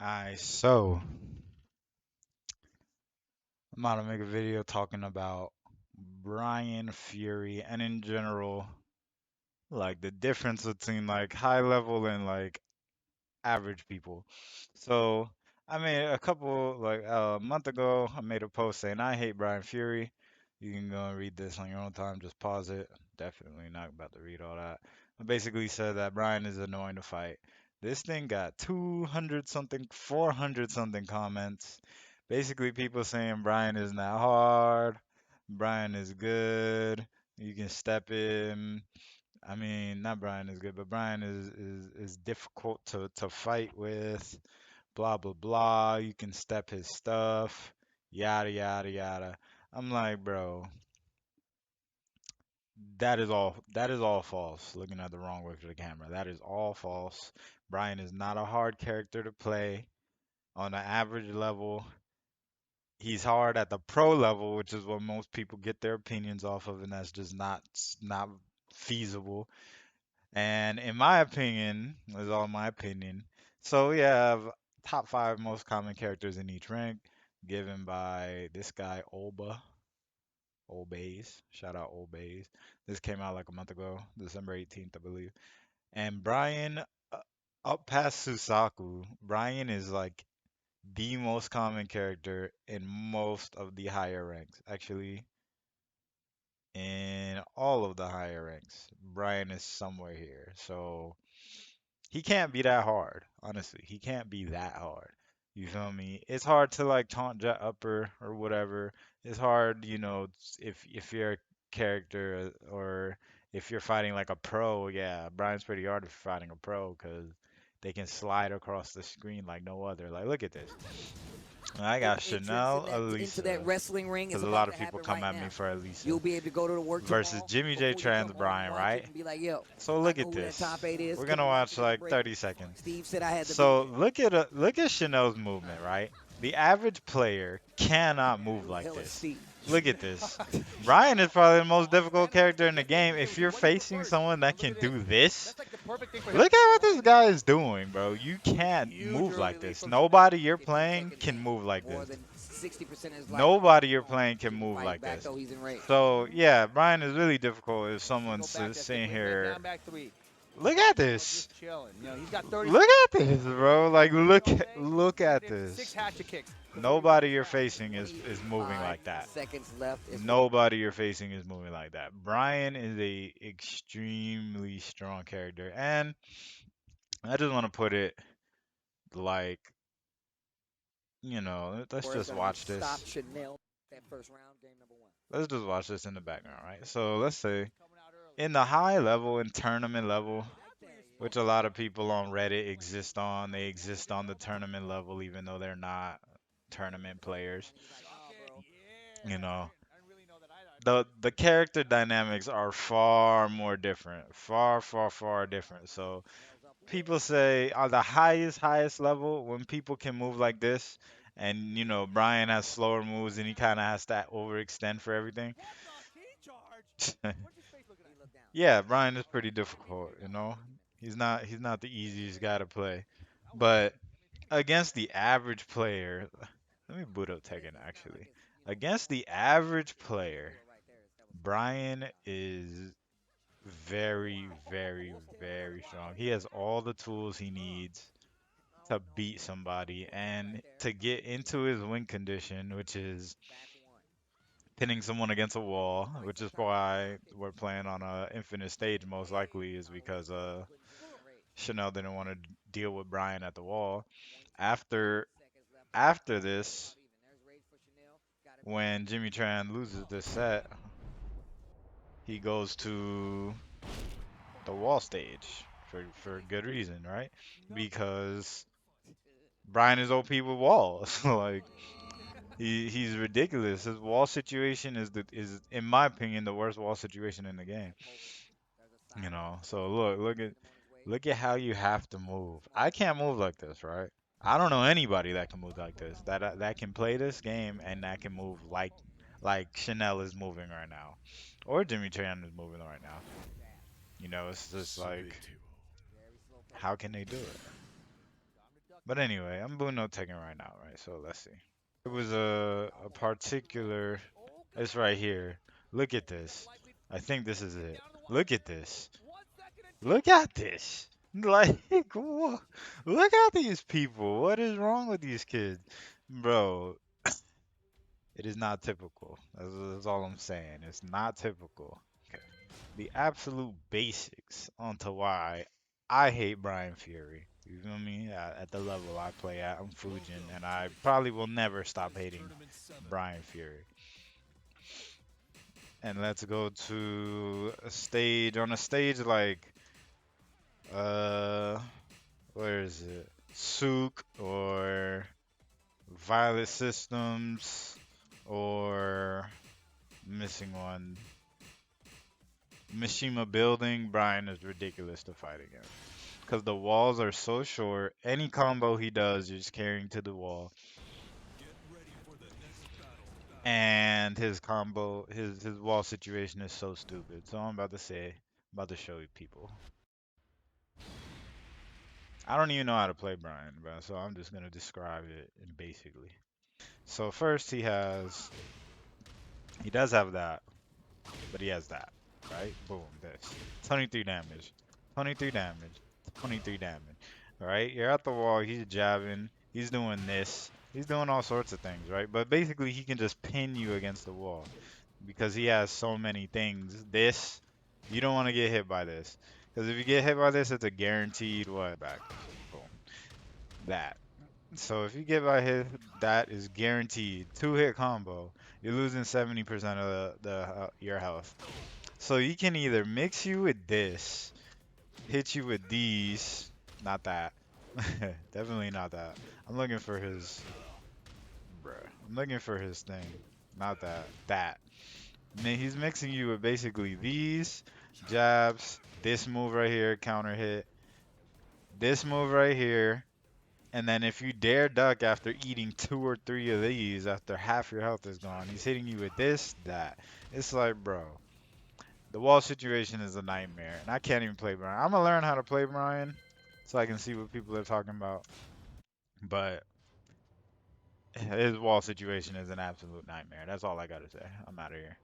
Alright, so I'm about to make a video talking about Bryan Fury and in general, like the difference between like high level and like average people. So I made a couple like a month ago, I made a post saying I hate Bryan Fury. You can go and read this on your own time, just pause it. Definitely not about to read all that. I basically said that Bryan is annoying to fight. This thing got 200 something, 400 something comments. Basically, people saying Bryan is not hard, Bryan is good, you can step in. I mean, not Bryan is good, but Bryan is difficult to fight with. Blah blah blah. You can step his stuff. Yada yada yada. I'm like, bro, that is all false. Looking at the wrong way for the camera. That is all false. Bryan is not a hard character to play on an average level. He's hard at the pro level, which is what most people get their opinions off of, and that's just not feasible. And in my opinion, is all my opinion. So we have top five most common characters in each rank, given by this guy Obays. Shout out Obays. This came out like a month ago, December 18th, I believe. And Brian, up past Susaku, Brian is like the most common character in most of the higher ranks. Actually, in all of the higher ranks, Brian is somewhere here. So he can't be that hard. Honestly, he can't be that hard. You feel me? It's hard to like taunt Jet Upper or whatever. It's hard, if you're a character or if you're fighting like a pro. Yeah, Brian's pretty hard if you're fighting a pro because they can slide across the screen like no other. Like, look at this. I got Entrance Chanel into that Elisa wrestling ring is because a about lot to of people happen come right at me now. for You'll Elisa be able to go to work versus tomorrow Jimmy J before you Trans come home and Brian, watch it right? and be like, yo, So I look know at who that top this. eight is We're because gonna when after watch this like break, 30 seconds. Steve said I had to be So there. look at Chanel's movement, right? The average player cannot move Who the like hell is this. Steve? Look at this. Brian is probably the most difficult character in the game. If you're facing someone that can do this, look at what this guy is doing, bro. You can't Huge move early like lead this. from Chanel. Nobody you're 15 playing seconds can in. move like More this. than 60% of his life Nobody remaining. you're Come on. playing can Keep him move fighting like back this. though. He's in range. So yeah, Brian is really difficult if Single someone's back. That's it. sitting Leg here. down, back three. Look at Bro, this. just chilling. You know, he's got 30 Look seconds at this, bro. Like look at six this. hatchet kicks before he Nobody runs you're down. facing is moving 25 like that. seconds left is what. Nobody you're facing is moving like that. Brian is a extremely strong character, and I just want to put it like, let's Or is just going to be watch stop this. Chanel. That first round, game number one. Let's just watch this in the background, right? So let's say in the high level and tournament level, which a lot of people on Reddit exist on, they exist on the tournament level even though they're not tournament players. You know, the character dynamics are far more different, far far far different. So people say on the highest level when people can move like this, and Brian has slower moves and he kind of has to overextend for everything. Yeah, Brian is pretty difficult. He's not the easiest guy to play, but against the average player, let me boot up Tekken actually. Against the average player, Brian is very, very, very strong. He has all the tools he needs to beat somebody and to get into his win condition, which is pinning someone against a wall, which is why we're playing on a infinite stage most likely is because Chanel didn't want to deal with Brian at the wall. After after this, when Jimmy Tran loses this set, he goes to the wall stage for good reason, right? Because Brian is OP with walls. Like he's ridiculous. His wall situation is in my opinion the worst wall situation in the game. So look at how you have to move. I can't move like this, right? I don't know anybody that can move like this. That can play this game and that can move like Chanel is moving right now, or Jimmy Chan is moving right now. It's just like how can they do it? But anyway, I'm Buno taking right now, right? So let's see. It was a particular. It's right here. Look at this. I think this is it. Look at this. Look at this. Like, look at these people. What is wrong with these kids? Bro, it is not typical. That's all I'm saying. It's not typical. Okay. The absolute basics onto why I hate Bryan Fury. You feel me? At the level I play at, I'm Fujin, and I probably will never stop hating Bryan Fury. And let's go to a stage. On a stage like, uh, where is it? Souk or Violet Systems or missing one. Mishima Building, Brian is ridiculous to fight against. Because the walls are so short, any combo he does, you're just carrying to the wall. And his combo, his wall situation is so stupid. So I'm about to say, I'm about to show you people. I don't even know how to play Brian, bro. So I'm just gonna describe it in basically. So first he does have that, but he has that, right? Boom, this. 23 damage. 23 damage. 23 damage. Right? You're at the wall, he's jabbing, he's doing this. He's doing all sorts of things, right? But basically he can just pin you against the wall because he has so many things. This, you don't want to get hit by this. Because if you get hit by this, it's a guaranteed what back. Boom. That. So if you get by hit, that is guaranteed. Two hit combo. You're losing 70% of your health. So you can either mix you with this, hit you with these, not that. Definitely not that. I'm looking for his, bruh. I'm looking for his thing, not that. That. He's mixing you with basically these jabs, this move right here, counter hit, this move right here, and then if you dare duck after eating two or three of these, after half your health is gone, he's hitting you with this, that. It's like, bro. The wall situation is a nightmare, and I can't even play Brian. I'm gonna learn how to play Brian so I can see what people are talking about. But his wall situation is an absolute nightmare. That's all I gotta say. I'm out of here.